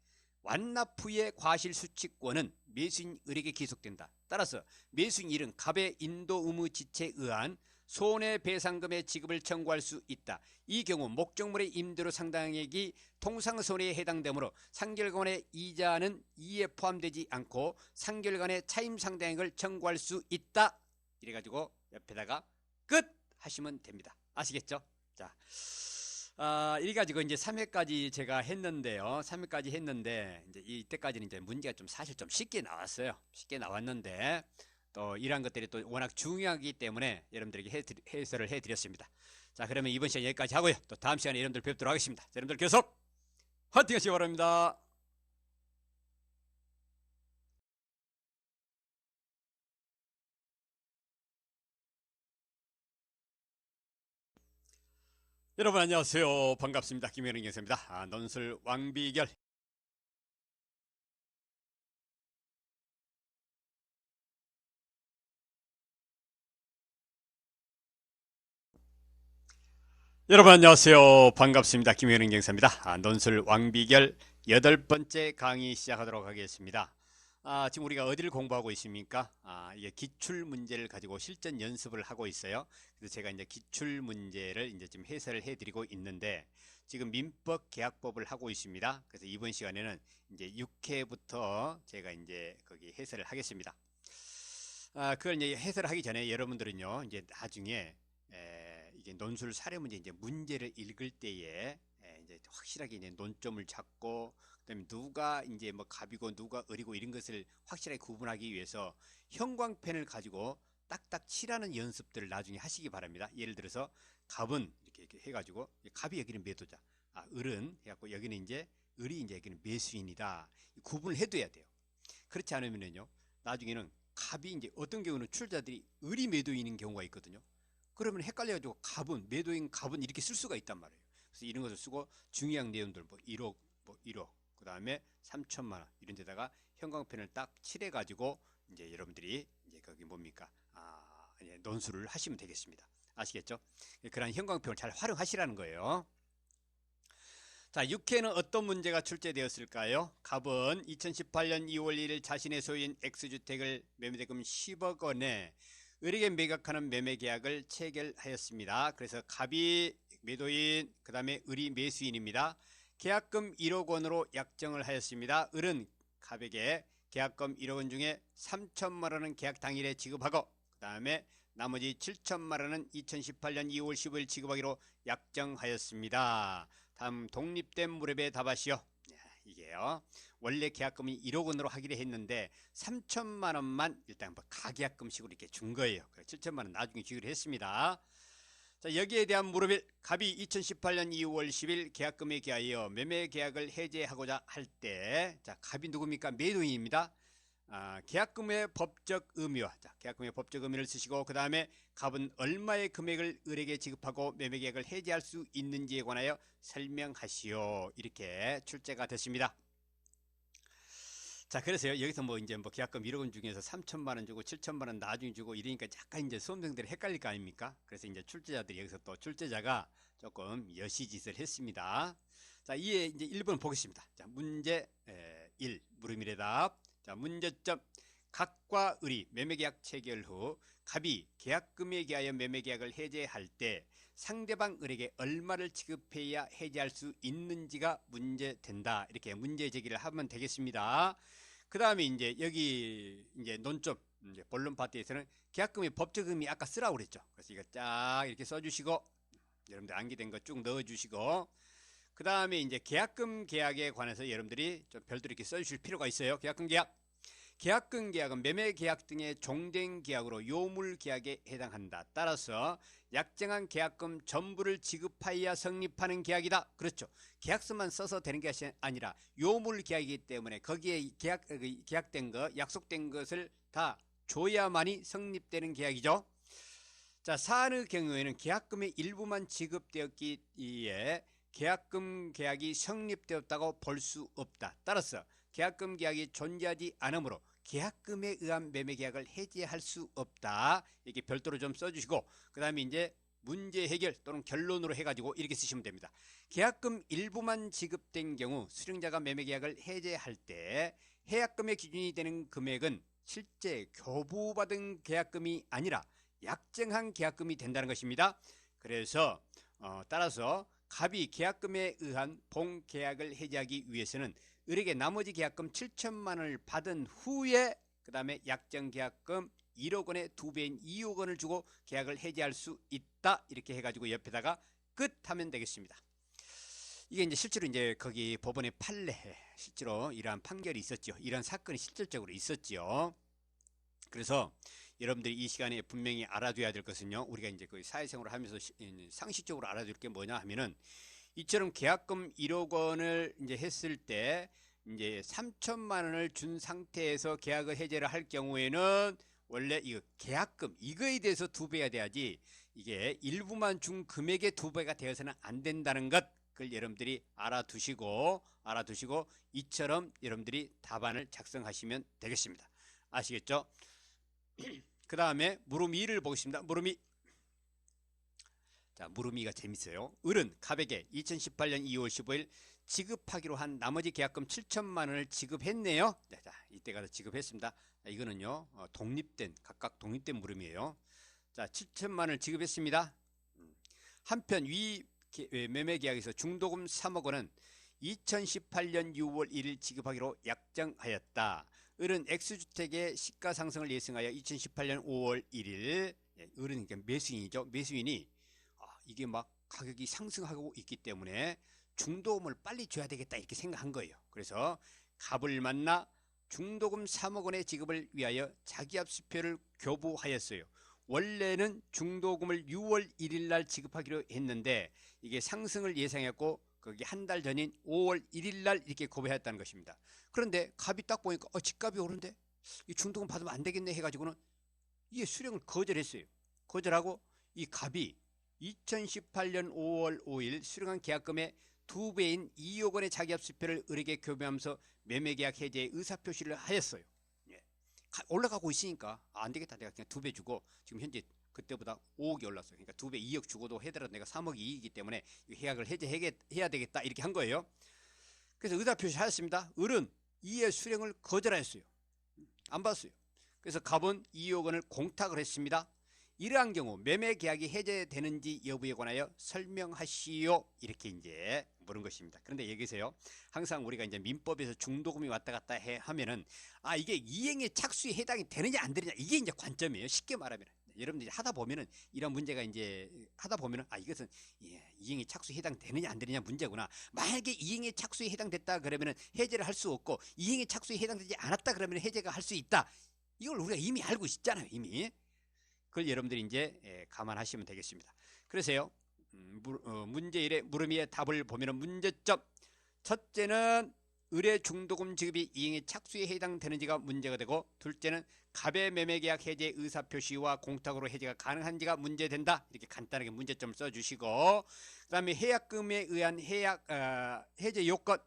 완납 후의 과실 수취권은 매수인 을에게 기속된다. 따라서 매수인 을은 갑의 인도 의무 지체에 의한 손해배상금의 지급을 청구할 수 있다. 이 경우 목적물의 임대료 상당액이 통상손해에 해당되므로 상결간의 이자는 이에 포함되지 않고 상결간의 차임 상당액을 청구할 수 있다. 이래가지고 옆에다가 끝 하시면 됩니다. 아시겠죠? 자. 이래가지고 이제 3회까지 제가 했는데요. 3회까지 했는데, 이제 이때까지는 이제 문제가 사실 좀 쉽게 나왔어요. 쉽게 나왔는데, 또 이러한 것들이 또 워낙 중요하기 때문에 여러분들에게 해설을 해드렸습니다. 자, 그러면 이번 시간 여기까지 하고요. 또 다음 시간에 여러분들 뵙도록 하겠습니다. 자, 여러분들 계속 화이팅 하시기 바랍니다. 여러분 안녕하세요. 반갑습니다. 김현웅 교수입니다. 논술 왕비결. 여러분 안녕하세요. 반갑습니다. 김현웅 경사입니다. 논술 왕비결 8번째 강의 시작하도록 하겠습니다. 지금 우리가 어디를 공부하고 있습니까? 이게 기출 문제를 가지고 실전 연습을 하고 있어요. 그래서 제가 이제 기출 문제를 이제 좀 해설을 해드리고 있는데 지금 민법 계약법을 하고 있습니다. 그래서 이번 시간에는 이제 6회부터 제가 이제 거기 해설을 하겠습니다. 그걸 이제 해설을 하기 전에 여러분들은요, 이제 나중에 이게 논술 사례 문제 이제 문제를 읽을 때에 이제 확실하게 이제 논점을 잡고 그다음에 누가 이제 뭐 갑이고 누가 을이고 이런 것을 확실하게 구분하기 위해서 형광펜을 가지고 딱딱 칠하는 연습들을 나중에 하시기 바랍니다. 예를 들어서 갑은 이렇게 해가지고 갑이 여기는 매도자, 을은 해갖고 여기는 이제 을이 이제 여기는 매수인이다. 구분을 해둬야 돼요. 그렇지 않으면은요 나중에는 갑이 이제 어떤 경우는 출자들이 을이 매도인인 경우가 있거든요. 그러면 헷갈려가지고 갑은 매도인 갑은 이렇게 쓸 수가 있단 말이에요. 그래서 이런 것을 쓰고 중요한 내용들 뭐 1억 그 다음에 3천만 원 이런 데다가 형광펜을 딱 칠해가지고 이제 여러분들이 이제 거기 뭡니까 이제 논술을 하시면 되겠습니다. 아시겠죠? 그런 형광펜을 잘 활용하시라는 거예요. 자, 6회는 어떤 문제가 출제되었을까요? 갑은 2018년 2월 1일 자신의 소유인 X주택을 매매대금 10억 원에 을에게 매각하는 매매계약을 체결하였습니다. 그래서 갑이 매도인, 그 다음에 을이 매수인입니다. 계약금 1억 원으로 약정을 하였습니다. 을은 갑에게 계약금 1억 원 중에 3천만 원은 계약 당일에 지급하고 그 다음에 나머지 7천만 원은 2018년 2월 15일 지급하기로 약정하였습니다. 다음 독립된 무렵에 답하시오. 이게요. 원래 계약금이 1억 원으로 하기로 했는데 3천만 원만 일단 뭐 가계약금식으로 이렇게 준 거예요. 7천만 원 나중에 주기로 했습니다. 자, 여기에 대한 무릎일 갑이 2018년 2월 10일 계약금에 기하여 매매 계약을 해제하고자 할 때, 자, 갑이 누굽니까? 매도인입니다. 계약금의 법적 의미와 계약금의 법적 의미를 쓰시고 그 다음에 갑은 얼마의 금액을 을에게 지급하고 매매 계약을 해제할 수 있는지에 관하여 설명하시오. 이렇게 출제가 됐습니다. 자, 그래서요, 여기서 뭐 이제 뭐 계약금 1억 원 중에서 3천만 원 주고 7천만 원 나중에 주고 이러니까 약간 이제 수험생들이 헷갈릴 거 아닙니까? 그래서 이제 출제자들이 여기서 또 출제자가 조금 여시짓을 했습니다. 자, 이에 이제 1번 보겠습니다. 자, 문제 1, 물음일의 답. 자, 문제점. 갑과 을이 매매계약 체결 후 갑이 계약금에 기하여 매매계약을 해제할 때 상대방 을에게 얼마를 지급해야 해제할 수 있는지가 문제된다. 이렇게 문제 제기를 하면 되겠습니다. 그 다음에 이제 여기 이제 논점 이제 본론 파트에서는 계약금의 법적 의미 아까 쓰라고 그랬죠. 그래서 이거 쫙 이렇게 써주시고 여러분들 암기된 거 쭉 넣어주시고 그 다음에 이제 계약금 계약에 관해서 여러분들이 좀 별도로 이렇게 써주실 필요가 있어요. 계약금 계약. 계약금 계약은 매매 계약 등의 종된 계약으로 요물 계약에 해당한다. 따라서 약정한 계약금 전부를 지급하여야 성립하는 계약이다. 그렇죠. 계약서만 써서 되는 게 아니라 요물 계약이기 때문에 거기에 계약된 거, 약속된 것을 다 줘야만이 성립되는 계약이죠. 자, 사안의 경우에는 계약금의 일부만 지급되었기에 계약금 계약이 성립되었다고 볼 수 없다. 따라서 계약금 계약이 존재하지 않으므로 계약금에 의한 매매 계약을 해지할 수 없다. 이렇게 별도로 좀 써주시고 그 다음에 이제 문제 해결 또는 결론으로 해가지고 이렇게 쓰시면 됩니다. 계약금 일부만 지급된 경우 수령자가 매매 계약을 해제할 때 해약금의 기준이 되는 금액은 실제 교부받은 계약금이 아니라 약정한 계약금이 된다는 것입니다. 그래서 따라서 갑이 계약금에 의한 본계약을 해지하기 위해서는 을에게 나머지 계약금 7천만 원을 받은 후에 그 다음에 약정 계약금 1억 원의 2배인 2억 원을 주고 계약을 해지할 수 있다. 이렇게 해가지고 옆에다가 끝 하면 되겠습니다. 이게 이제 실제로 이제 거기 법원의 판례에 실제로 이러한 판결이 있었죠. 이런 사건이 실질적으로 있었죠. 그래서 여러분들이 이 시간에 분명히 알아둬야 될 것은요. 우리가 이제 그 사회생활을 하면서 상식적으로 알아둘 게 뭐냐 하면은 이처럼 계약금 1억 원을 이제 했을 때 이제 3천만 원을 준 상태에서 계약을 해제를 할 경우에는 원래 이거 계약금 이거에 대해서 2배가 돼야지 이게 일부만 준 금액의 2배가 되어서는 안 된다는 것. 그걸 여러분들이 알아두시고 이처럼 여러분들이 답안을 작성하시면 되겠습니다. 아시겠죠? 그 다음에 물음 2를 보겠습니다. 물음 2. 자, 물음 2가 재밌어요. 을은 갑에게 2018년 2월 15일 지급하기로 한 나머지 계약금 7천만 원을 지급했네요. 자, 이때가 지급했습니다. 자, 이거는요, 각각 독립된 물음이에요. 자, 7천만 원을 지급했습니다. 한편 위 매매 계약에서 중도금 3억 원은 2018년 6월 1일 지급하기로 약정하였다. 을은 X주택의 시가 상승을 예상하여 2018년 5월 1일 을은 그러니까 매수인이죠. 매수인이 이게 막 가격이 상승하고 있기 때문에 중도금을 빨리 줘야 되겠다 이렇게 생각한 거예요. 그래서 갑을 만나 중도금 3억 원의 지급을 위하여 자기압수표를 교부하였어요. 원래는 중도금을 6월 1일 날 지급하기로 했는데 이게 상승을 예상했고 거기 한 달 전인 5월 1일 날 이렇게 고백했다는 것입니다. 그런데 갑이 딱 보니까 집값이 오른데 이 중도금 받으면 안 되겠네 해가지고는 이게 수령을 거절했어요. 거절하고 이 갑이 2018년 5월 5일 수령한 계약금의 2배인 2억 원의 자기압수표를 을에게 교부하면서 매매계약 해제의 의사표시를 하였어요. 예. 올라가고 있으니까 안 되겠다. 내가 그냥 2배 주고 지금 현재 그때보다 5억이 올랐어요. 그러니까 2배 2억 주고도 해더라도 내가 3억 이익이기 때문에 계약을 해제해야 되겠다 이렇게 한 거예요. 그래서 의사표시 하였습니다. 을은 이의 수령을 거절하였어요. 안 받았어요. 그래서 갑은 2억 원을 공탁을 했습니다. 이러한 경우 매매 계약이 해제되는지 여부에 관하여 설명하시오. 이렇게 이제 물은 것입니다. 그런데 여기서요. 항상 우리가 이제 민법에서 중도금이 왔다 갔다 하면은 이게 이행의 착수에 해당이 되느냐 안 되느냐 이게 이제 관점이에요. 쉽게 말하면 여러분들이 하다 보면은 이런 문제가 이제 하다 보면은 이것은 이행의 착수에 해당되느냐 안 되느냐 문제구나. 만약에 이행의 착수에 해당됐다 그러면은 해제를 할 수 없고 이행의 착수에 해당되지 않았다 그러면 해제가 할 수 있다. 이걸 우리가 이미 알고 있잖아요. 이미. 그걸 여러분들이 이제 감안하시면 되겠습니다. 그래서요. 문제 1의 물음이의 답을 보면은 문제점. 첫째는 을의 중도금 지급이 이행의 착수에 해당되는지가 문제가 되고 둘째는 갑의 매매계약 해제 의사표시와 공탁으로 해제가 가능한지가 문제된다. 이렇게 간단하게 문제점을 써주시고 그 다음에 해약금에 의한 해제 요건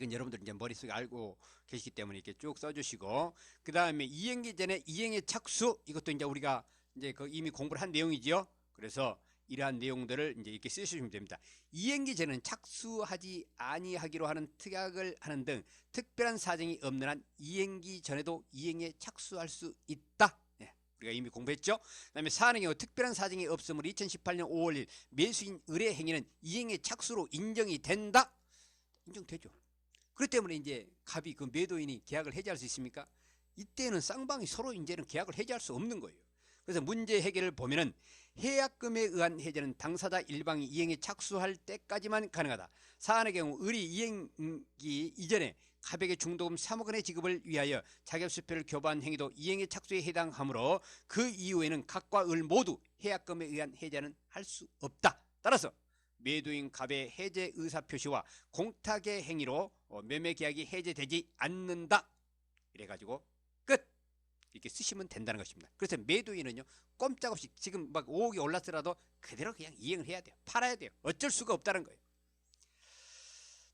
이건 여러분들 이제 머릿속에 알고 계시기 때문에 이렇게 쭉 써주시고, 그 다음에 이행기 전에 이행의 착수, 이것도 이제 우리가 이제 그 이미 공부를 한 내용이지요. 그래서 이러한 내용들을 이제 이렇게 쓰시면 됩니다. 이행기 전에는 착수하지 아니하기로 하는 특약을 하는 등 특별한 사정이 없는 한 이행기 전에도 이행에 착수할 수 있다. 예, 우리가 이미 공부했죠. 그 다음에 사안의 경우 특별한 사정이 없으므로 2018년 5월 1일 매수인 의뢰 행위는 이행의 착수로 인정이 된다. 인정되죠. 그렇기 때문에 이제 갑이 그 매도인이 계약을 해지할 수 있습니까? 이때는 쌍방이 서로 이제는 계약을 해지할 수 없는 거예요. 그래서 문제 해결을 보면은 해약금에 의한 해제는 당사자 일방이 이행에 착수할 때까지만 가능하다. 사안의 경우 의리 이행기 이전에 갑에게 중도금 3억 원의 지급을 위하여 자격수표를 교부한 행위도 이행의 착수에 해당하므로 그 이후에는 갑과 을 모두 해약금에 의한 해제는 할 수 없다. 따라서 매도인 갑의 해제 의사표시와 공탁의 행위로 매매계약이 해제되지 않는다. 이래가지고 끝! 이렇게 쓰시면 된다는 것입니다. 그래서 매도인은요, 꼼짝없이 지금 막 5억이 올랐더라도 그대로 그냥 이행을 해야 돼요. 팔아야 돼요. 어쩔 수가 없다는 거예요.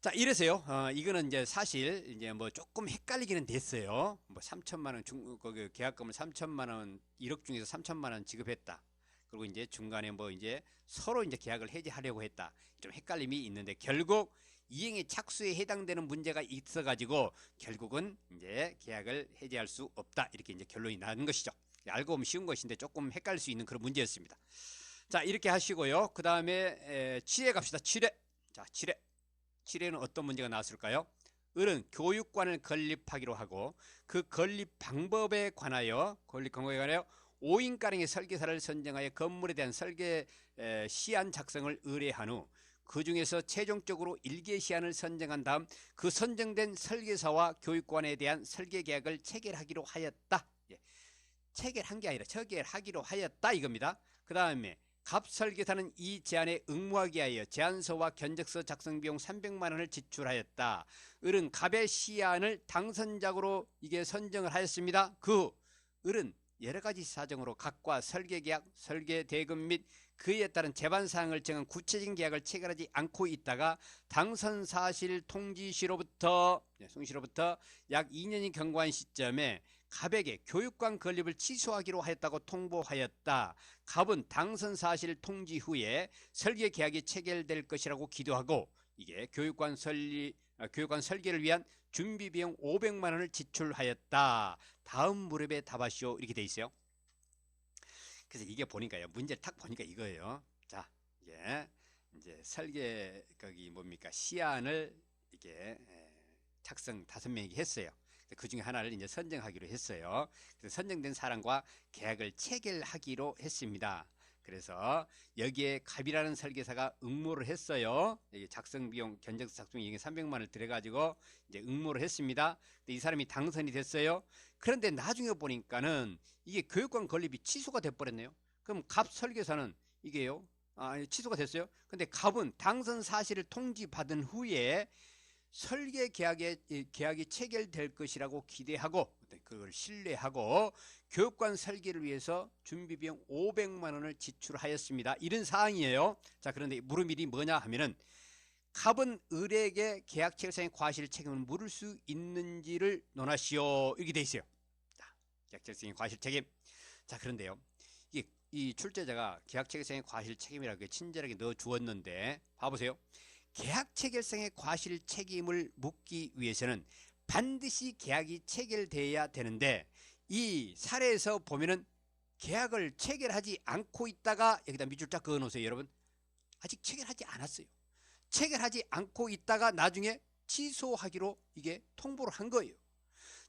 자, 이래서요, 이거는 이제 사실 이제 뭐 조금 헷갈리기는 됐어요. 뭐 3천만 원 거기 계약금을 3천만 원, 1억 중에서 3천만 원 지급했다. 그리고 이제 중간에 뭐 이제 서로 이제 계약을 해지하려고 했다. 좀 헷갈림이 있는데 결국 이행의 착수에 해당되는 문제가 있어가지고 결국은 이제 계약을 해지할 수 없다. 이렇게 이제 결론이 나는 것이죠. 알고 보면 쉬운 것인데 조금 헷갈릴 수 있는 그런 문제였습니다. 자, 이렇게 하시고요. 그 다음에 7회 갑시다. 7회. 자, 7회. 7회는 어떤 문제가 나왔을까요? 을은 교육관을 건립하기로 하고 그 건립 방법에 관하여 5인가량의 설계사를 선정하여 건물에 대한 설계 시안 작성을 의뢰한 후 그 중에서 최종적으로 일개 시안을 선정한 다음 그 선정된 설계사와 교육관에 대한 설계 계약을 체결하기로 하였다. 예. 체결한 게 아니라 체결하기로 하였다 이겁니다. 그 다음에 갑 설계사는 이 제안에 응모하기 위하여 제안서와 견적서 작성 비용 300만 원을 지출하였다. 을은 갑의 시안을 당선작으로 이게 선정을 하였습니다. 그 후 을은 여러 가지 사정으로 갑과 설계계약, 설계대금 및 그에 따른 제반사항을 정한 구체적인 계약을 체결하지 않고 있다가 당선사실 통지시로부터 약 2년이 경과한 시점에 갑에게 교육관 건립을 취소하기로 하였다고 통보하였다. 갑은 당선사실 통지 후에 설계계약이 체결될 것이라고 기도하고 이게 교육관 설계를 위한 준비비용 500만 원을 지출하였다. 다음 무렵에 답하시오. 이렇게 돼 있어요. 그래서 이게 보니까요. 문제를 탁 보니까 이거예요. 자, 이게 이제 설계 거기 뭡니까? 시안을 이게 작성 5명에게 했어요. 그 중에 하나를 이제 선정하기로 했어요. 그래서 선정된 사람과 계약을 체결하기로 했습니다. 그래서 여기에 갑이라는 설계사가 응모를 했어요. 여기 작성 비용, 견적서 작성 비용에 300만 원을 들여가지고 이제 응모를 했습니다. 근데 이 사람이 당선이 됐어요. 그런데 나중에 보니까는 이게 교육관 건립이 취소가 돼버렸네요. 그럼 갑 설계사는 이게요, 취소가 됐어요. 근데 갑은 당선 사실을 통지받은 후에 설계 계약이 체결될 것이라고 기대하고 그걸 신뢰하고 교육관 설계를 위해서 준비비용 500만 원을 지출하였습니다. 이런 사항이에요. 자, 그런데 물음일이 뭐냐 하면은 갑은 을에게 계약 체결상의 과실 책임을 물을 수 있는지를 논하시오. 이렇게 돼 있어요. 자, 계약 체결상의 과실 책임. 자, 그런데요. 이 출제자가 계약 체결상의 과실 책임이라고 친절하게 넣어 주었는데 봐보세요. 계약 체결상의 과실 책임을 묻기 위해서는 반드시 계약이 체결돼야 되는데 이 사례에서 보면은 계약을 체결하지 않고 있다가 여기다 밑줄 쫙 그어 놓으세요. 여러분, 아직 체결하지 않았어요. 체결하지 않고 있다가 나중에 취소하기로 이게 통보를 한 거예요.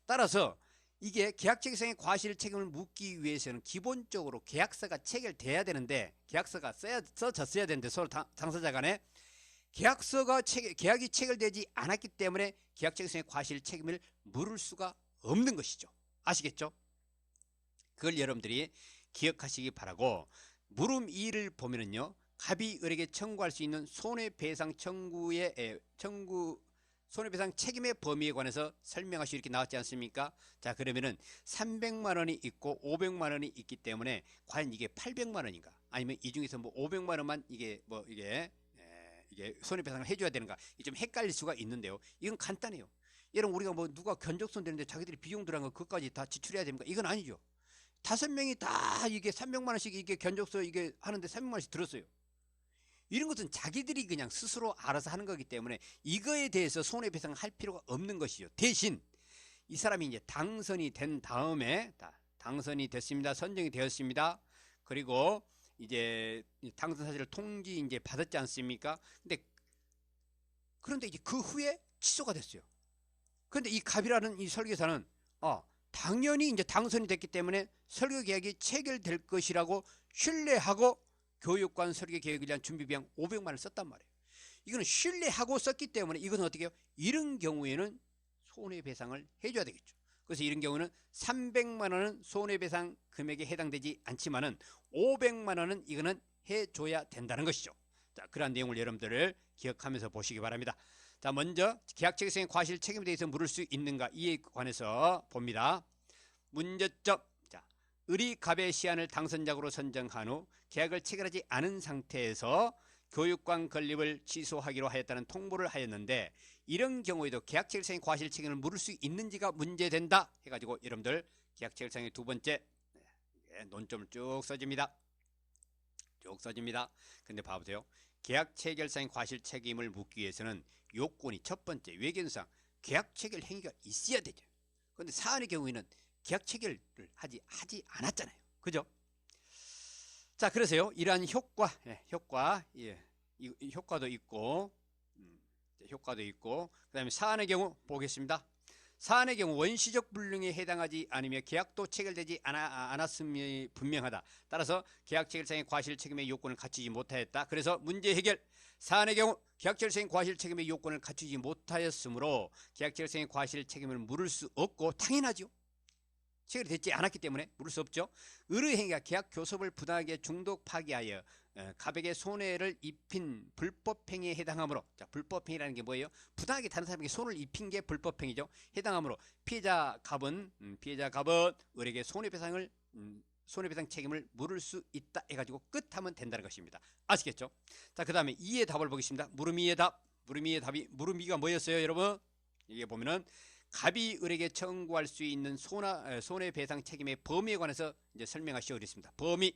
따라서 이게 계약 체결상의 과실 책임을 묻기 위해서는 기본적으로 계약서가 체결돼야 되는데 계약서가 써졌어야 되는데 서로 당사자 간에 계약이 체결되지 않았기 때문에 계약 체결상의 과실 책임을 물을 수가 없는 것이죠. 아시겠죠? 그걸 여러분들이 기억하시기 바라고, 물음 2를 보면은요, 갑이 을에게 청구할 수 있는 손해배상 손해배상 책임의 범위에 관해서 설명하시고 이렇게 나왔지 않습니까? 자, 그러면은 300만 원이 있고 500만 원이 있기 때문에 과연 이게 800만 원인가? 아니면 이 중에서 뭐 500만 원만 이게 이게 손해배상을 해줘야 되는가? 이게 좀 헷갈릴 수가 있는데요. 이건 간단해요. 여러분 우리가 뭐 누가 견적손 되는데 자기들이 비용 들어간 거 그것까지 다 지출해야 됩니까? 이건 아니죠. 5명이 다 이게 300만 원씩 이게 견적서 이게 하는데 300만 원씩 들었어요. 이런 것은 자기들이 그냥 스스로 알아서 하는 거기 때문에 이거에 대해서 손해배상 할 필요가 없는 것이죠. 대신 이 사람이 이제 당선이 된 다음에 당선이 됐습니다. 선정이 되었습니다. 그리고 이제 당선 사실을 통지 이제 받았지 않습니까? 그런데 이제 그 후에 취소가 됐어요. 그런데 이 갑이라는 이 설계사는 당연히 이제 당선이 됐기 때문에 설계 계약이 체결될 것이라고 신뢰하고 교육관 설계 계획을 위한 준비 비용 500만 원을 썼단 말이에요. 이거는 신뢰하고 썼기 때문에 이것은 어떻게 해요? 이런 경우에는 손해배상을 해줘야 되겠죠. 그래서 이런 경우는 300만 원은 손해배상 금액에 해당되지 않지만은 500만 원은 이거는 해줘야 된다는 것이죠. 자, 그러한 내용을 여러분들 기억하면서 보시기 바랍니다. 자, 먼저 계약 체결성의 과실 책임에 대해서 물을 수 있는가 이에 관해서 봅니다. 문제점. 자, 을이 갑의 시안을 당선자로 선정한 후 계약을 체결하지 않은 상태에서 교육관 건립을 취소하기로 하였다는 통보를 하였는데 이런 경우에도 계약 체결성의 과실 책임을 물을 수 있는지가 문제된다 해가지고 여러분들 계약 체결성의 두 번째 논점을 쭉 써집니다. 근데 봐보세요. 계약 체결상의 과실 책임을 묻기 위해서는 요건이 첫 번째 외견상 계약 체결 행위가 있어야 되죠. 그런데 사안의 경우에는 계약 체결을 하지 않았잖아요. 그죠? 자, 그래서요. 이러한 효과, 이 효과도 있고, 그 다음에 사안의 경우 보겠습니다. 사안의 경우 원시적 불능에 해당하지 않으며 계약도 체결되지 않았음이 분명하다. 따라서 계약 체결상의 과실 책임의 요건을 갖추지 못하였다. 그래서 문제 해결. 사안의 경우 계약 체결상의 과실 책임의 요건을 갖추지 못하였으므로 계약 체결상의 과실 책임을 물을 수 없고 당연하죠. 체결이 되지 않았기 때문에 물을 수 없죠. 을의 행위가 계약 교섭을 부당하게 중독 파기하여 갑에게 손해를 입힌 불법행위에 해당하므로, 자, 불법행위라는 게 뭐예요? 부당하게 다른 사람에게 손을 입힌 게 불법행위죠. 해당하므로 피해자 갑은 을에게 손해배상 책임을 물을 수 있다 해가지고 끝하면 된다는 것입니다. 아시겠죠? 자, 그 다음에 2의 답을 보겠습니다. 물음이의 답. 물음이가 뭐였어요, 여러분? 이게 보면은 갑이 을에게 청구할 수 있는 손해배상 책임의 범위에 관해서 이제 설명하시오 그랬습니다. 범위.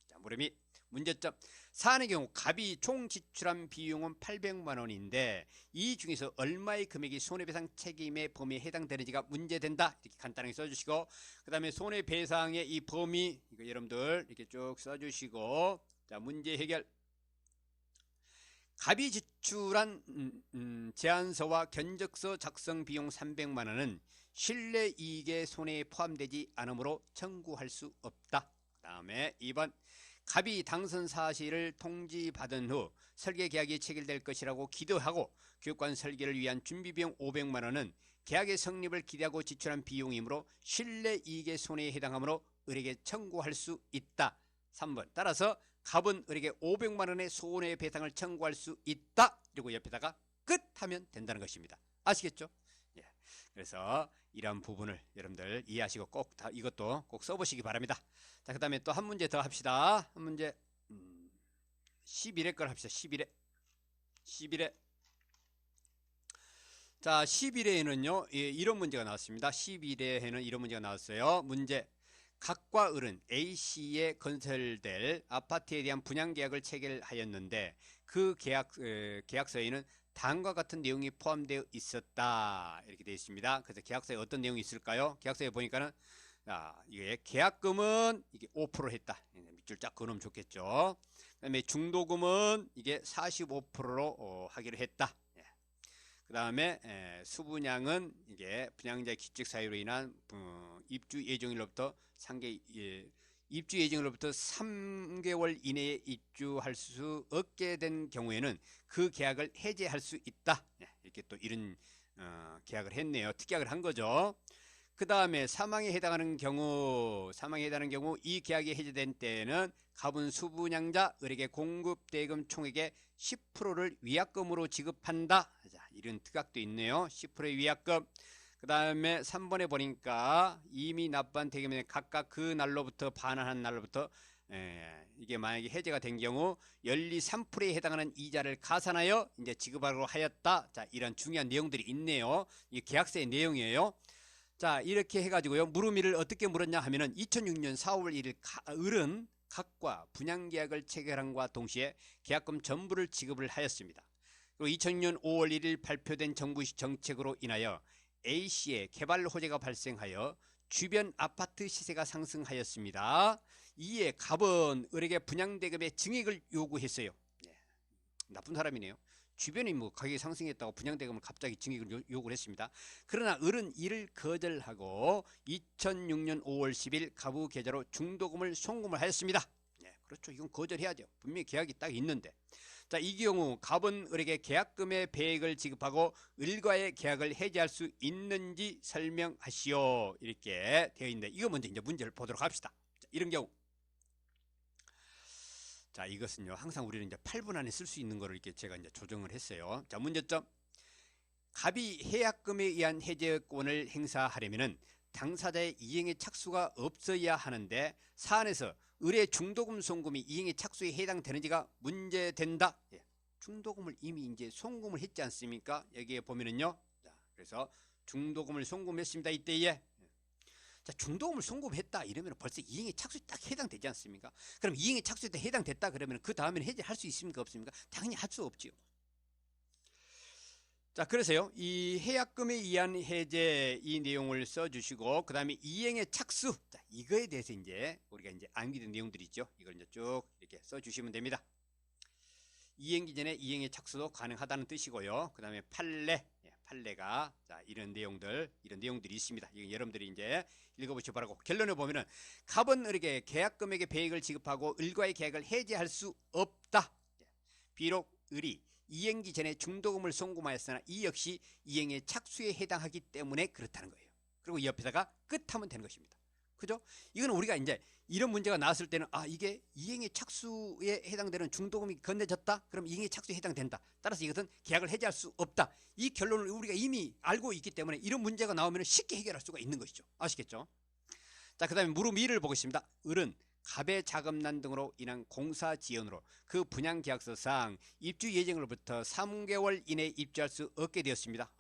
자, 물음이. 문제점. 사안의 경우 갑이 총 지출한 비용은 800만 원인데 이 중에서 얼마의 금액이 손해배상 책임의 범위에 해당되는지가 문제된다. 이렇게 간단하게 써주시고, 그 다음에 손해배상의 이 범위, 이거 여러분들 이렇게 쭉 써주시고, 자, 문제 해결. 갑이 지출한 제안서와 견적서 작성 비용 300만 원은 실내이익의 손해에 포함되지 않으므로 청구할 수 없다. 그 다음에 2번. 갑이 당선 사실을 통지받은 후 설계 계약이 체결될 것이라고 기도하고 교육관 설계를 위한 준비비용 500만 원은 계약의 성립을 기대하고 지출한 비용이므로 실내이익의 손해에 해당하므로 을에게 청구할 수 있다. 3번. 따라서 갑은 을에게 500만 원의 손해배상을 청구할 수 있다. 그리고 옆에다가 끝 하면 된다는 것입니다. 아시겠죠? 예. 그래서 이러한 부분을 여러분들 이해하시고 꼭 이것도 꼭 써보시기 바랍니다. 자, 그 다음에 또 한 문제 더 합시다. 한 문제 11회 걸 합시다. 11회. 자, 11회에는요 이런 문제가 나왔습니다. 11회에는 이런 문제가 나왔어요. 문제. 갑과 을은 A씨에 건설될 아파트에 대한 분양계약을 체결하였는데 그 계약서에는 다음과 같은 내용이 포함되어 있었다. 이렇게 되어 있습니다. 그래서 계약서에 어떤 내용이 있을까요? 계약서에 보니까는 이게 계약금은 이게 5% 했다. 밑줄 쫙 그어놓으면 좋겠죠. 그 다음에 중도금은 이게 45%로 하기로 했다. 그 다음에 수분양은 이게 분양자의 기책 사유로 인한 입주 예정일로부터 입주 예정일로부터 3개월 이내에 입주할 수 없게 된 경우에는 그 계약을 해제할 수 있다. 이렇게 또 이런 계약을 했네요. 특약을 한 거죠. 그 다음에 사망에 해당하는 경우 이 계약이 해제된 때에는 갑은 수분양자 을에게 공급대금 총액의 10%를 위약금으로 지급한다. 자, 이런 특약도 있네요. 10%의 위약금. 그 다음에 3번에 보니까 이미 납부한 대금에 각각 그 날로부터 반환한 날로부터 이게 만약에 해제가 된 경우 연리 3%에 해당하는 이자를 가산하여 이제 지급하기로 하였다. 자, 이런 중요한 내용들이 있네요. 이게 계약서의 내용이에요. 자, 이렇게 해가지고요. 물음이를 어떻게 물었냐 하면은 2006년 4월 1일 을은 각과 분양계약을 체결함과 동시에 계약금 전부를 지급을 하였습니다. 그리고 2006년 5월 1일 발표된 정부 정책으로 인하여 A씨의 개발 호재가 발생하여 주변 아파트 시세가 상승하였습니다. 이에 갑은 을에게 분양대금의 증액을 요구했어요. 네, 나쁜 사람이네요. 주변이 뭐 가격이 상승했다고 분양대금을 갑자기 증액을 요구를 했습니다. 그러나 을은 이를 거절하고 2006년 5월 10일 갑의 계좌로 중도금을 송금을 하였습니다. 네, 그렇죠. 이건 거절해야죠. 분명히 계약이 딱 있는데. 자, 이 경우 갑은 을에게 계약금의 배액을 지급하고 을과의 계약을 해지할 수 있는지 설명하시오. 이렇게 되어 있는데 이거 먼저 이제 문제를 보도록 합시다. 자, 이런 경우. 자, 이것은요. 항상 우리는 이제 8분 안에 쓸 수 있는 거를 이렇게 제가 이제 조정을 했어요. 자, 문제점. 갑이 해약금에 의한 해제권을 행사하려면은 당사자의 이행의 착수가 없어야 하는데 사안에서 을의 중도금 송금이 이행의 착수에 해당되는지가 문제된다. 예. 중도금을 이미 이제 송금을 했지 않습니까? 여기에 보면은요. 자, 그래서 중도금을 송금했습니다. 이때에. 자, 중도금을 송금했다 이러면 벌써 이행의 착수에 딱 해당되지 않습니까? 그럼 이행의 착수에 해당됐다 그러면 그 다음에는 해제할 수 있습니까? 없습니까? 당연히 할 수 없지요. 자, 그래서요, 이 해약금에 의한 해제 이 내용을 써주시고, 그 다음에 이행의 착수. 자, 이거에 대해서 이제 우리가 이제 암기된 내용들이 있죠. 이걸 이제 쭉 이렇게 써주시면 됩니다. 이행 기전에 이행의 착수도 가능하다는 뜻이고요. 그 다음에 판례. 판례가, 자, 이런 내용들이 있습니다. 이건 여러분들이 이제 읽어보시기 바라고. 결론을 보면은, 갑은 을에게 계약금액의 배액을 지급하고 을과의 계약을 해제할 수 없다. 비록 을이 이행기 전에 중도금을 송금하였으나 이 역시 이행의 착수에 해당하기 때문에 그렇다는 거예요. 그리고 이 옆에다가 끝하면 되는 것입니다. 그죠? 이거는 우리가 이제 이런 문제가 나왔을 때는 이게 이행의 착수에 해당되는 중도금이 건네졌다? 그럼 이행의 착수에 해당된다. 따라서 이것은 계약을 해제할 수 없다. 이 결론을 우리가 이미 알고 있기 때문에 이런 문제가 나오면 쉽게 해결할 수가 있는 것이죠. 아시겠죠? 자, 그 다음에 물음 2를 보겠습니다. 을은 갑의 자금난 등으로 인한 공사 지연으로 그 분양계약서상 입주 예정으로부터 3개월 이내에 입주할 수 없게 되었습니다.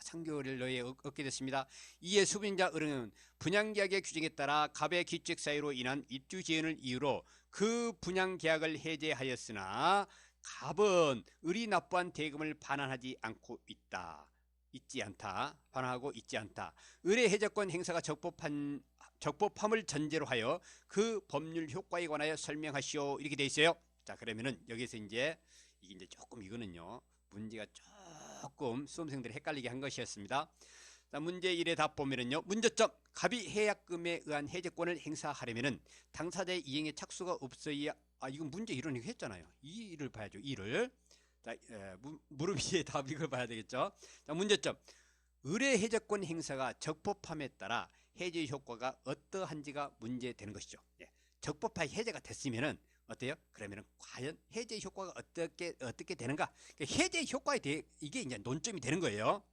3개월 내에 얻게 됐습니다. 이에 수변자 을은 분양계약의 규정에 따라 갑의 기책 사유로 인한 입주 지연을 이유로 그 분양계약을 해제하였으나 갑은 을이 납부한 대금을 반환하지 않고 있지 않다. 반환하고 있지 않다. 을의 해제권 행사가 적법함을 전제로 하여 그 법률 효과에 관하여 설명하시오. 이렇게 돼 있어요. 자, 그러면은 여기서 이제 이게 이제 조금 이거는요. 문제가 조금 수험생들이 헷갈리게 한 것이었습니다. 자, 문제 1의 답 보면은요. 문제점. 갑이 해약금에 의한 해제권을 행사하려면은 당사자의 이행에 착수가 없어야 이건 문제 1은 이거 했잖아요. 2를 봐야죠. 2를. 자, 물음 2의 답 이걸 봐야 되겠죠. 자, 문제점. 을의 해제권 행사가 적법함에 따라 해제 효과가 어떠한지가 문제되는 것이죠. 예. 적법하게 해제가 됐으면은 어때요? 그러면은 과연 해제 효과가 어떻게 되는가? 그러니까 해제 효과에 대해 이게 이제 논점이 되는 거예요.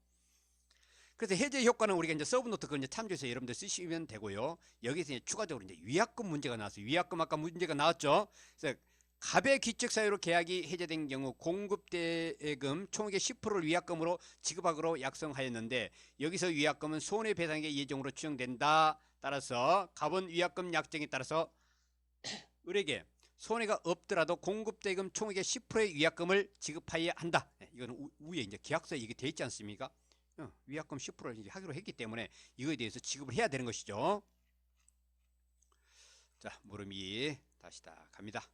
그래서 해제 효과는 우리가 이제 서브노트 그걸 이제 참조해서 여러분들 쓰시면 되고요. 여기서 이제 추가적으로 이제 위약금 문제가 나왔어요. 위약금 아까 문제가 나왔죠. 그래서 갑의 기책 사유로 계약이 해제된 경우 공급대금 총액의 10%를 위약금으로 지급하기로 약정하였는데 여기서 위약금은 손해배상의 예정으로 추정된다. 따라서 갑은 위약금 약정에 따라서 을에게 손해가 없더라도 공급대금 총액의 10%의 위약금을 지급해야 한다. 이거는 위에 이제 계약서에 이게 돼 있지 않습니까? 위약금 10%를 이제 하기로 했기 때문에 이거에 대해서 지급을 해야 되는 것이죠. 자, 물음이 다시 다 갑니다.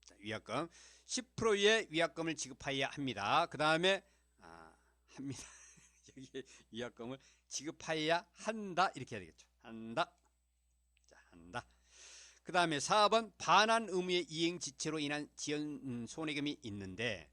자, 위약금 10%의 위약금을 지급해야 합니다. 그 다음에 합니다. 여기 위약금을 지급해야 한다 이렇게 해야 되겠죠. 한다. 자, 한다. 그 다음에 4번 반환 의무의 이행 지체로 인한 지연 손해금이 있는데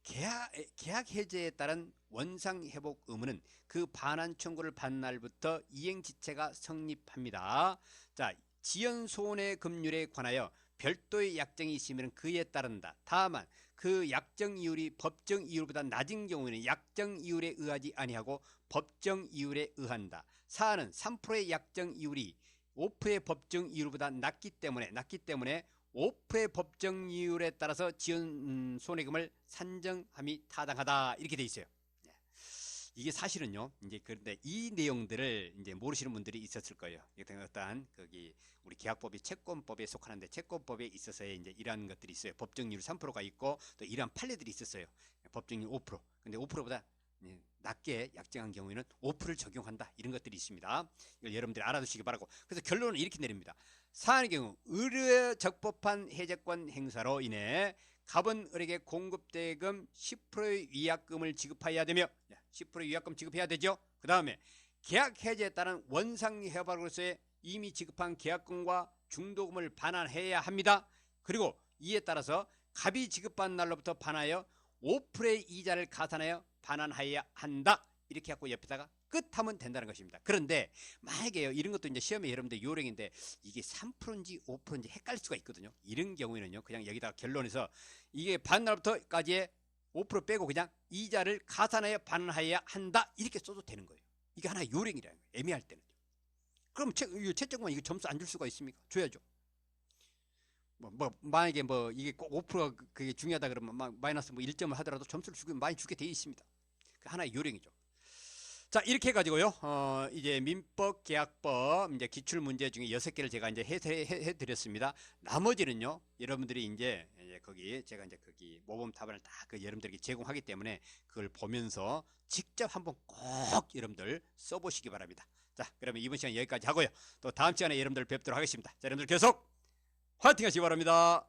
계약 해제에 따른 원상 회복 의무는 그 반환 청구를 받는 날부터 이행 지체가 성립합니다. 자, 지연 손해 금률에 관하여 별도의 약정이 있으면 그에 따른다. 다만 그 약정 이율이 법정 이율보다 낮은 경우에는 약정 이율에 의하지 아니하고 법정 이율에 의한다. 사안은 3%의 약정 이율이 5%의 법정 이율보다 낮기 때문에 5%의 법정 이율에 따라서 지은 손해금을 산정함이 타당하다 이렇게 돼 있어요. 이게 사실은요, 이제 그런데 이 내용들을 이제 모르시는 분들이 있었을 거예요. 어떠한 거기 우리 계약법이 채권법에 속하는데 채권법에 있어서의 이제 이러한 것들이 있어요. 법정률 3%가 있고 또 이러한 판례들이 있었어요. 법정률 5%. 근데 5%보다 낮게 약정한 경우에는 5%를 적용한다. 이런 것들이 있습니다. 이걸 여러분들이 알아두시기 바라고. 그래서 결론은 이렇게 내립니다. 사안의 경우 의뢰 적법한 해제권 행사로 인해 갑은을에게 공급대금 10%의 위약금을 지급해야 되며 10%의 위약금 지급해야 되죠. 그 다음에 계약 해제에 따른 원상 회복으로서의 이미 지급한 계약금과 중도금을 반환해야 합니다. 그리고 이에 따라서 갑이 지급받은 날로부터 반하여 5%의 이자를 가산하여 반환해야 한다. 이렇게 갖고 옆에다가 끝하면 된다는 것입니다. 그런데 만약에요, 이런 것도 이제 시험에 여러분들 요령인데 이게 3%인지 5%인지 헷갈릴 수가 있거든요. 이런 경우에는요, 그냥 여기다가 결론에서 이게 반날부터까지의 5% 빼고 그냥 이자를 가산하여 반환해야 한다. 이렇게 써도 되는 거예요. 이게 하나의 요령이라는 거예요. 애매할 때는요. 그럼 채점만 이거 점수 안 줄 수가 있습니까? 줘야죠. 만약에 이게 꼭 5%가 그게 중요하다 그러면 마이너스 1점을 하더라도 점수를 많이 주게 돼 있습니다. 그 하나의 요령이죠. 자, 이렇게 해가지고요, 이제 민법, 계약법, 이제 기출 문제 중에 6개를 제가 이제 해드렸습니다. 나머지는요, 여러분들이 이제 거기, 제가 이제 거기 모범 답안을 다 그 여러분들에게 제공하기 때문에 그걸 보면서 직접 한번 꼭 여러분들 써보시기 바랍니다. 자, 그러면 이번 시간 여기까지 하고요. 또 다음 시간에 여러분들 뵙도록 하겠습니다. 자, 여러분들 계속 화이팅 하시기 바랍니다.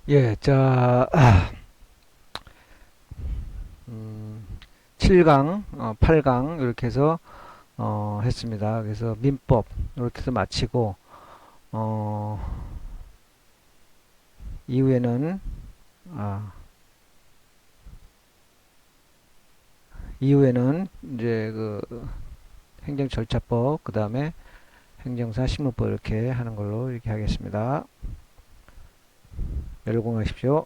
예, 자, 7강, 8강 이렇게 해서 했습니다. 그래서 민법 이렇게 해서 마치고 이후에는 이제 그 행정절차법, 그 다음에 행정사 실무법 이렇게 하는 걸로 이렇게 하겠습니다. 열공하십시오.